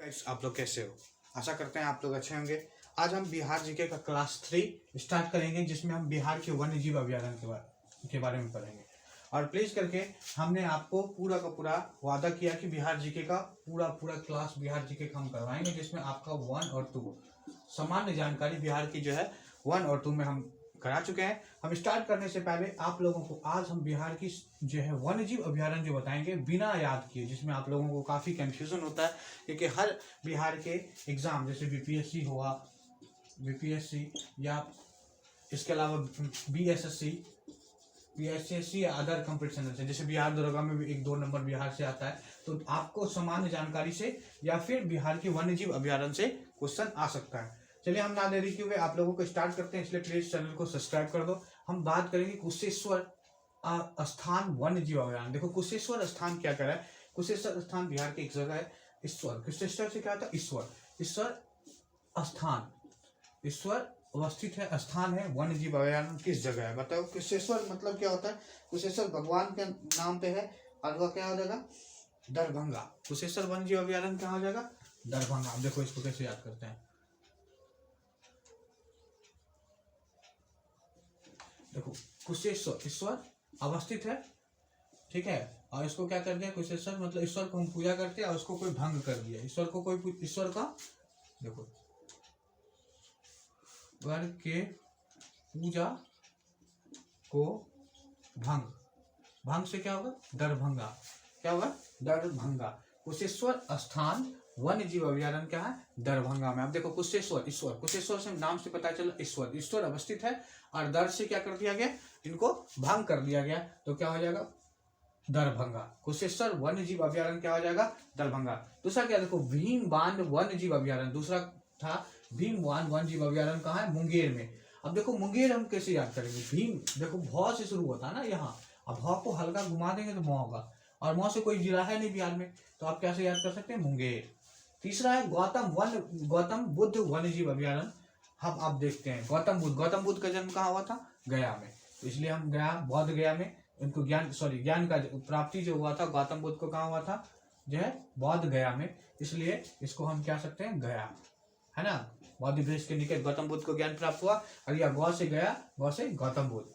Guys, आप लोग कैसे हो? आशा करते हैं आप लोग अच्छे होंगे। आज हम बिहार जीके का क्लास 3 स्टार्ट करेंगे, जिसमें हम बिहार के वन्य जीव अभयारण्य के बारे में पढ़ेंगे। और प्लीज करके हमने आपको पूरा का पूरा वादा किया कि बिहार जीके का पूरा पूरा क्लास बिहार जीके का हम करवाएंगे, जिसमें आपका 1 और 2 सामान्य जानकारी बिहार की जो है 1 और 2 में हम करा चुके हैं। हम स्टार्ट करने से पहले आप लोगों को आज हम बिहार की जो है वन्य जीव अभयारण्य जो बताएंगे बिना याद किए, जिसमें आप लोगों को काफ़ी कंफ्यूजन होता है, क्योंकि हर बिहार के एग्ज़ाम जैसे बीपीएससी हुआ, बीपीएससी या इसके अलावा बीएसएससी, बीएसएससी या अदर कंपटीशन से, जैसे बिहार दरोगा में भी 1-2 नंबर बिहार से आता है, तो आपको सामान्य जानकारी से या फिर बिहार के वन्य जीव अभयारण्य से क्वेश्चन आ सकता है। चलिए हम ना देरी किए हुए आप लोगों को स्टार्ट करते हैं, इसलिए प्लीज चैनल को सब्सक्राइब कर दो। हम बात करेंगे कुशेश्वर स्थान वन्य जीव अभयारण्य। देखो कुशेश्वर स्थान क्या कर रहा है। कुशेश्वर स्थान बिहार की एक जगह है। ईश्वर, कुशेश्वर से क्या होता है? ईश्वर। ईश्वर स्थान, ईश्वर अवस्थित है, स्थान है, वन्य जीव अभयारण्य किस जगह है बताओ। कुशेश्वर मतलब क्या होता है? कुशेश्वर भगवान के नाम पे है, और वह क्या हो जाएगा? दरभंगा। कुशेश्वर वन्य जीव अभयारण्य क्या हो जाएगा? दरभंगा। देखो इसको कैसे याद करते हैं। देखो कुशेश्वर, ईश्वर अवस्थित है, ठीक है, और इसको क्या कर दिया? कुशेश्वर मतलब ईश्वर को हम पूजा करते हैं और उसको कोई भंग कर दिया। ईश्वर को कोई, ईश्वर का देखो वर के पूजा को भंग, भंग से क्या होगा? दरभंगा। क्या होगा? दरभंगा। कुशेश्वर स्थान वन्य जीव अभयारण्य क्या है? दरभंगा में। अब देखो कुशेश्वर, ईश्वर, कुशेश्वर से नाम से पता चला ईश्वर, ईश्वर अवस्थित है, और दर से क्या कर दिया गया? इनको भंग कर दिया गया, तो क्या हो जाएगा? दरभंगा। कुशेश्वर वन्य जीव अभयारण्य क्या हो जाएगा? दरभंगा। दूसरा क्या? देखो भीम बांध वन्य जीव अभयारण्य, दूसरा था भीम बांध वन्य जीव अभयारण्य कहाँ है? मुंगेर में। अब देखो मुंगेर हम कैसे याद करेंगे? भीम देखो भौ से शुरू होता है ना यहाँ, अब भौ को हल्का घुमा देंगे तो मौ होगा, और मौ से कोई जिला है नहीं बिहार में, तो आप कैसे याद कर सकते हैं? मुंगेर। तीसरा है गौतम बुद्ध वन्य जीव अभयारण्य। हम आप देखते हैं गौतम बुद्ध का जन्म कहाँ हुआ था? गया में, तो इसलिए हम गया, बौद्ध गया में उनको ज्ञान का प्राप्ति जो हुआ था गौतम बुद्ध को कहाँ हुआ था? जो है बौद्ध गया में, इसलिए इसको हम क्या सकते हैं? गया, है ना। बौद्ध वृक्ष के निकट गौतम बुद्ध को ज्ञान प्राप्त हुआ, और यह गौ से गया, गौ से गौतम बुद्ध।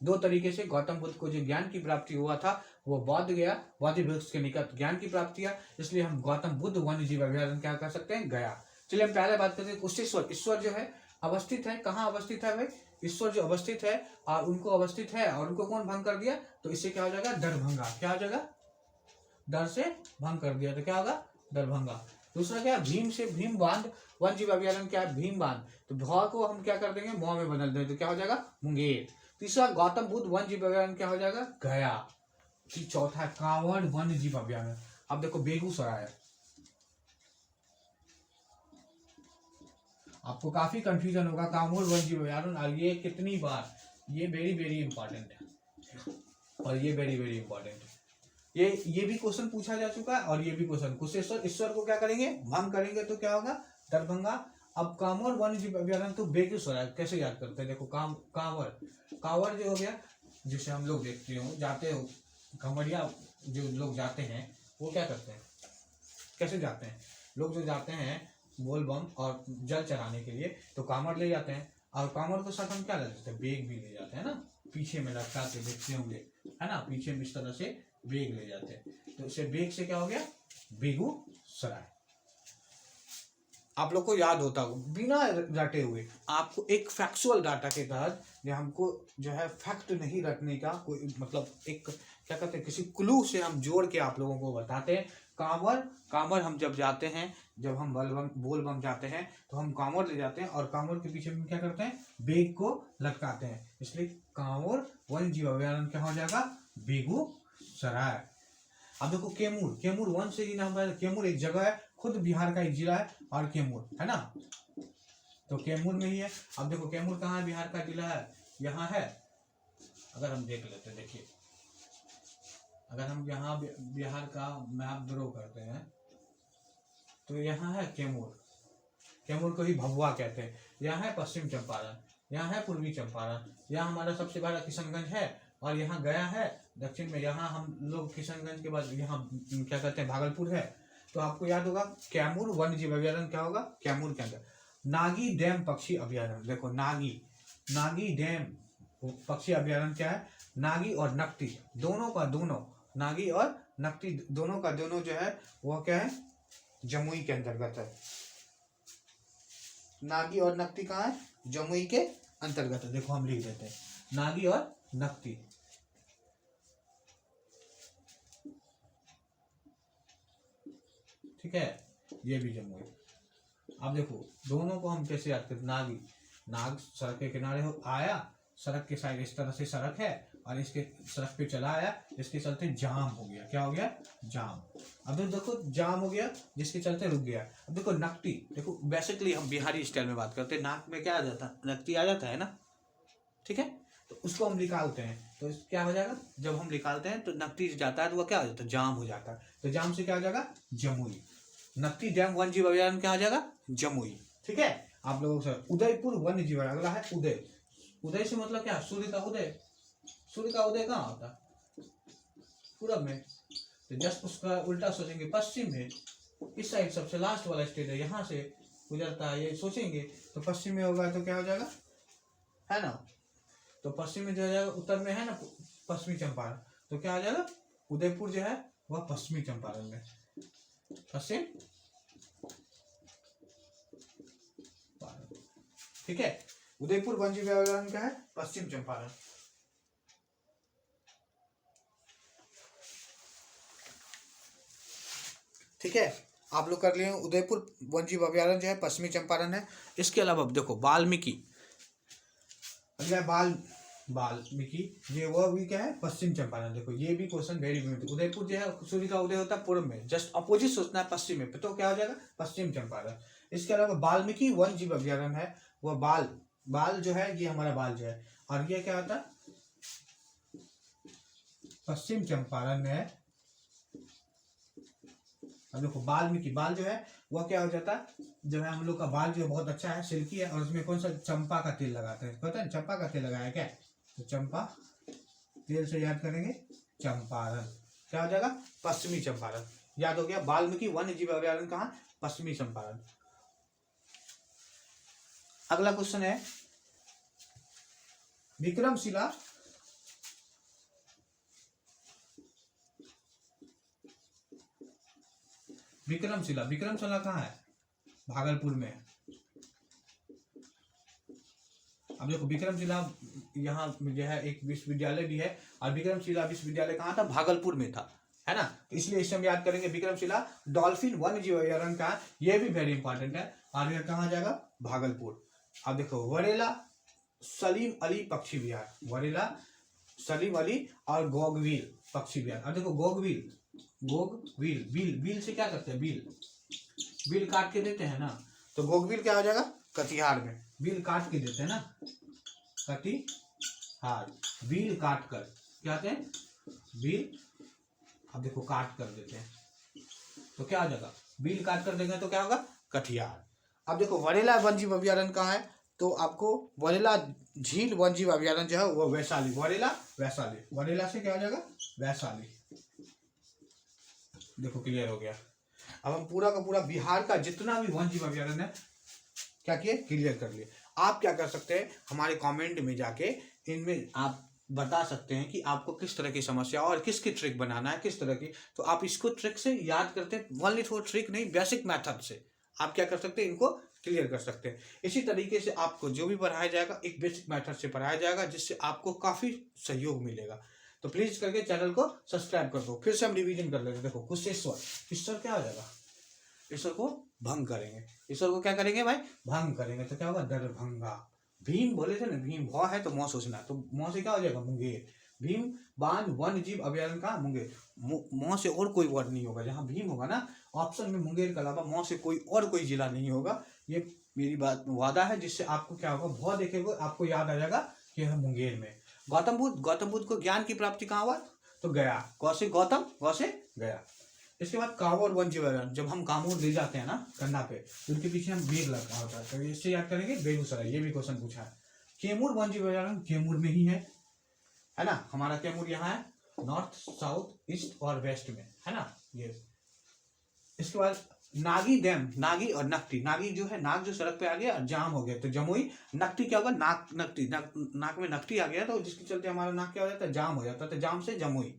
दो तरीके से गौतम बुद्ध को जो ज्ञान की प्राप्ति हुआ था वो बौद्ध गया, बौद्ध वृक्ष के निकट ज्ञान की प्राप्ति है, इसलिए हम गौतम बुद्ध वन्य जीव अभयारण्य क्या कर सकते हैं? गया। चलिए हम पहले बात करते हैं कुशेश्वर। ईश्वर जो है अवस्थित है, कहाँ अवस्थित है भाई? ईश्वर जो अवस्थित है और उनको अवस्थित है, और उनको कौन भंग कर दिया? तो इससे क्या हो जाएगा? दरभंगा। क्या हो जाएगा? दर से भंग कर दिया, तो क्या होगा? दरभंगा। दूसरा क्या? भीम से, भीम बांध वन्य जीव अभयारण्य क्या है? भीम बांध, तो भौ को हम क्या कर देंगे? मौ में बदल देंगे, तो क्या हो जाएगा? मुंगेर। तीसरा गौतम बुद्ध वन्य जीव अभयारण्य क्या हो जाएगा? गया। चौथा है कांवड़ वन्य जीव अभयारण्य। अब देखो बेगूसराय है, आपको काफी कंफ्यूजन होगा कांवड़ वन्य जीव अभयारण्य, और ये कितनी बार, ये वेरी वेरी इंपॉर्टेंट है, और ये वेरी वेरी इंपॉर्टेंट है। ये भी क्वेश्चन पूछा जा चुका है, और ये भी क्वेश्चन। कुशेश्वर ईश्वर को क्या करेंगे? भंग करेंगे, तो क्या होगा? दरभंगा। अब कांवड़ वन्य जीव अभयारण्य तो बेगूसराय, कैसे याद करते हैं? देखो कांवड़ जो हो गया, जिसे हम लोग देखते हो जाते हो, कांवड़िया जो लोग जाते हैं वो क्या करते हैं? कैसे जाते हैं? लोग जो जाते हैं बोल बम और जल चढ़ाने के लिए, तो कांवड़ ले जाते हैं, और कांवड़ के साथ हम क्या ले जाते हैं? बेग भी ले जाते हैं ना, पीछे में लटका के देखते होंगे, है ना, पीछे में इस तरह से बेग ले जाते हैं, तो इसे बेग से क्या हो गया? बेगूसराय। आप लोग को याद होता होगा, बिना रटे हुए आपको एक फैक्चुअल डाटा के तहत, जो हमको जो है फैक्ट नहीं रटने का कोई मतलब, एक क्या कहते हैं, किसी क्लू से हम जोड़ के आप लोगों को बताते हैं। कांवड़ हम जब जाते हैं, जब हम बोल बम जाते हैं, तो हम कांवड़ ले जाते हैं, और कांवड़ के पीछे में क्या करते हैं? बेग को लटकाते हैं, इसलिए कांवड़ वन्य जीव अभयारण्य क्या हो जाएगा? बेगूसराय। अब देखो कैमूर वन से ही नाम है। कैमूर एक जगह है, खुद बिहार का एक जिला है, और कैमूर है ना, तो कैमूर में ही है। अब देखो कैमूर कहाँ है? बिहार का जिला है, यहाँ है। अगर हम देख लेते हैं, देखिए अगर हम यहाँ बिहार का मैप ड्रॉ करते हैं, तो यहाँ है कैमूर को ही भभुआ कहते हैं। यहाँ है पश्चिम चंपारण, यहाँ है पूर्वी चंपारण, यहाँ हमारा सबसे बड़ा किशनगंज है, और यहाँ गया है दक्षिण में। यहाँ हम लोग किशनगंज के बाद यहाँ क्या कहते हैं? भागलपुर है। तो आपको याद होगा कैमूर वन्य जीव अभयारण्य क्या होगा, कैमूर के अंदर। नागी डैम पक्षी अभयारण्य, देखो नागी डैम पक्षी अभयारण्य क्या है, नागी और नकटी दोनों का दोनों, नागी और नकटी दोनों का दोनों जो है वो क्या है, जमुई के अंतर्गत है। नागी और नकटी कहाँ है, जमुई के अंतर्गत है। देखो हम लिख देते हैं नागी और नकटी, ठीक है, ये भी जमुई। अब देखो दोनों को हम कैसे याद करते, नाग सड़क के किनारे आया, सड़क के साइड इस तरह से सड़क है और इसके सड़क पे चला आया, इसके चलते जाम हो गया, क्या हो गया, जाम। अब देखो जाम हो गया जिसके चलते रुक गया। अब देखो नकटी, देखो बेसिकली हम बिहारी स्टाइल में बात करते हैं, नाक में क्या आ जाता है, नकटी आ जाता है ना, ठीक है, तो उसको हम निकालते हैं तो क्या हो जाएगा, जब हम निकालते हैं तो नकटी जाता है तो वह क्या हो जाता है, जाम हो जाता है, तो जाम से क्या हो जाएगा, जमुई। नकटी डैम वन्य जीव अभयारण्य क्या हो जाएगा, जमुई, ठीक है। आप लोगों से उदयपुर वन्य जीव, अगला है उदय। उदय से मतलब क्या, सूर्य का उदय। सूर्य का उदय कहाँ होता है, पूरब में, तो जस्ट उसका उल्टा सोचेंगे पश्चिम में, इस साइड सबसे लास्ट वाला स्टेट है, यहाँ से गुजरता है, ये सोचेंगे तो पश्चिम में होगा तो क्या हो जाएगा, है ना, तो पश्चिम में जो हो जाएगा, उत्तर में है ना पश्चिमी चंपारण, तो क्या हो जाएगा, उदयपुर जो है वह पश्चिमी चंपारण में, पश्चिम, ठीक है। उदयपुर वन्य जीव अभयारण्य क्या है, पश्चिम चंपारण। ठीक है, आप लोग कर लिए उदयपुर वन्य जीव अभयारण्य जो है पश्चिमी चंपारण है। इसके अलावा देखो वाल्मीकि, वाल्मीकि ये वो भी क्या है, पश्चिम चंपारण। देखो ये भी क्वेश्चन वेरी इंपॉर्टेंट। उदयपुर जो है सूर्य का उदय होता है पूर्व में, जस्ट अपोजिट सोचना है पश्चिम में, तो क्या हो जाएगा, पश्चिम चंपारण। इसके अलावा वाल्मीकि वन्य जीव अभयारण्य है, वह बाल जो है, ये हमारा बाल जो है, और ये क्या होता है, पश्चिम चंपारण में है। अब देखो वाल्मीकि बाल जो है वह क्या हो जाता है, जो है हम लोग का बाल जो बहुत अच्छा है, सिल्की है, और उसमें कौन सा चंपा का तेल लगाते हैं, पता है चंपा का तेल लगाया क्या, तो चंपा तेल से याद करेंगे चंपारण, क्या हो जाएगा, पश्चिमी चंपारण। याद हो गया, वाल्मीकि वन्य जीव अभयारण्य कहाँ, पश्चिमी चंपारण। अगला क्वेश्चन है विक्रमशिला, विक्रमशिला कहाँ है, भागलपुर में। अब देखो विक्रमशिला यहाँ जो है एक विश्वविद्यालय भी है, और विक्रमशिला विश्वविद्यालय कहाँ था, भागलपुर में था, है ना, तो इसलिए इसे हम याद करेंगे विक्रमशिला। डॉल्फिन वन्य जीव अभयारण्य का, ये भी वेरी इंपॉर्टेंट है, और यह कहाँ जाएगा, भागलपुर। अब देखो वरेला सलीम अली पक्षी विहार, वरेला सलीम अली और गोगवील पक्षी विहार। अब देखो गोगवील बील से क्या करते हैं, बील काट के देते हैं ना, तो गोगवील क्या हो जाएगा, कटिहार में, बील काट के देते हैं ना, कटिहार, बील काट कर क्या कहते हैं, बील, अब देखो काट कर देते हैं तो क्या हो जाएगा, बील काट कर देंगे तो क्या होगा, कटिहार। अब देखो वरेला वन्य जीव अभयारण्य कहाँ है, तो आपको वरेला झील वन्य जीव अभयारण्य जो है वो वैशाली, वरेला से क्या हो जाएगा, वैशाली। देखो क्लियर हो गया। अब हम पूरा का पूरा बिहार का जितना भी वन्य जीव अभयारण्य है क्या किए, क्लियर कर लिए। आप क्या कर सकते हैं, हमारे कमेंट में जाके इनमें आप बता सकते हैं कि आपको किस तरह की समस्या और किसकी ट्रिक बनाना है, किस तरह की, तो आप इसको ट्रिक से याद करते हैं, ओनली फॉर ट्रिक नहीं, बेसिक मेथड से आप क्या कर सकते हैं, इनको क्लियर कर सकते हैं। इसी तरीके से आपको जो भी पढ़ाया जाएगा एक बेसिक मेथड से पढ़ाया जाएगा, जिससे आपको काफ़ी सहयोग मिलेगा। तो प्लीज करके चैनल को सब्सक्राइब कर दो। फिर से हम रिवीजन कर लेते हैं। देखो कुशेश्वर, ईश्वर क्या हो जाएगा, ईश्वर को भंग करेंगे, ईश्वर को क्या करेंगे भाई, भंग करेंगे, तो क्या होगा, दरभंगा। भीम बोले थे ना, भीम भ है तो मौ सोचना, तो मौ से क्या हो जाएगा, मुंगेर। भीम बांध वन्य जीव अभयारण्य का मुंगेर, मौ से और कोई वर्ड नहीं होगा, जहाँ भीम होगा ना ऑप्शन में मुंगेर के अलावा मौ से कोई और कोई जिला नहीं होगा। ये मेरी बात वादा है, जिससे आपको क्या होगा, भ देखेगा आपको याद आ जाएगा कि यह मुंगेर में। गौतम बुद्ध को ज्ञान की प्राप्ति कहाँ हुआ, तो गया, गौ से गौतम, गौ से गया। इसके बाद कांवड़ वन्य जीव अभयारण्य, जब हम कांवड़ ले जाते हैं ना कंधा पे, तो उनके पीछे हम बेग लगा होता है, तो इससे याद करेंगे बेगूसराय, ये भी क्वेश्चन पूछा है। कैमूर वन्य जीव अभयारण्य कैमूर में ही है ना, हमारा कैमूर यहाँ है, नॉर्थ साउथ ईस्ट और वेस्ट में, है ना। ये इसके बाद नागी डैम, नागी और नकटी। नागी जो है, नाग जो सड़क पे आ गया और जाम हो गया तो जमुई। नकटी क्या होगा, नाक नकटी, नाक में नकटी आ गया तो जिसके चलते हमारा नाक क्या हो जाता है, जाम हो जाता है, तो जाम से जमुई।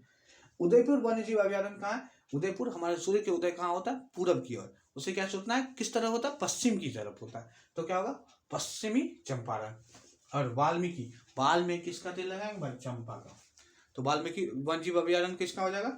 उदयपुर वन्य जीव अभ्यारण्य कहाँ है, उदयपुर हमारे सूर्य के उदय कहाँ होता है, पूरब की ओर। उसे क्या सोचना है, किस तरह होता है, पश्चिम की तरफ होता है, तो क्या होगा, पश्चिमी चंपारण। और वाल्मीकि, वाल्मीकि किसका तेल लगाएंगे भाई, चंपा का, तो वाल्मीकि वन्य जीव अभ्यारण्य किसका हो जाएगा,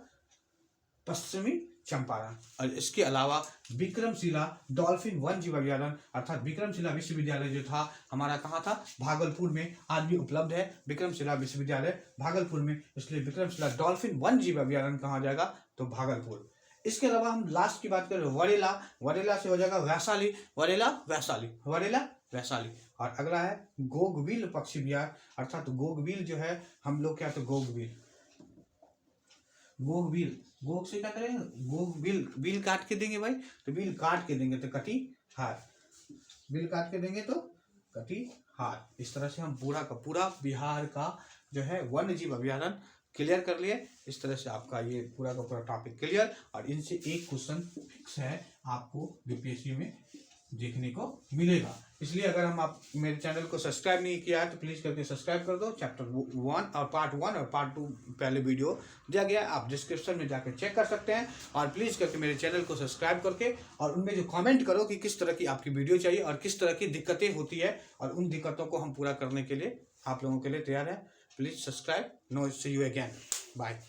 पश्चिमी चंपारण। और इसके अलावा विक्रमशिला डॉल्फिन वन्य जीव अभ्यारण्य अर्थात विक्रमशिला विश्वविद्यालय जो था हमारा, कहाँ था, भागलपुर में, आज भी उपलब्ध है विक्रमशिला विश्वविद्यालय भागलपुर में, इसलिए विक्रमशिला डॉल्फिन वन्य जीव अभ्यारण्य कहाँ जाएगा, तो भागलपुर। इसके अलावा हम लास्ट की बात करें, वरेला, वरेला से हो जाएगा वैशाली, वरेला वैशाली, वरेला वैशाली। और अगला है गोगविल पक्षी विहार, अर्थात गोगविल जो है हम लोग क्या, तो गोगविल, गोगविल, गोग से क्या करेंगे, गोगविल, बिल काट के देंगे भाई, तो बिल काट के देंगे तो कटी हार, बिल काट के देंगे तो कटी हार। इस तरह से हम पूरा का पूरा बिहार का जो है वन्य जीव अभ्यारण्य क्लियर कर लिए। इस तरह से आपका ये पूरा का पूरा टॉपिक क्लियर, और इनसे एक क्वेश्चन फिक्स है आपको बीपीएससी में देखने को मिलेगा। इसलिए अगर आप मेरे चैनल को सब्सक्राइब नहीं किया है तो प्लीज़ करके सब्सक्राइब कर दो। चैप्टर 1 और पार्ट 1 और पार्ट 2 पहले वीडियो दिया गया है, आप डिस्क्रिप्शन में जाकर चेक कर सकते हैं। और प्लीज़ करके मेरे चैनल को सब्सक्राइब करके और उनमें जो कमेंट करो कि किस तरह की आपकी वीडियो चाहिए और किस तरह की दिक्कतें होती है, और उन दिक्कतों को हम पूरा करने के लिए आप लोगों के लिए तैयार है। Please subscribe. No see you again, bye.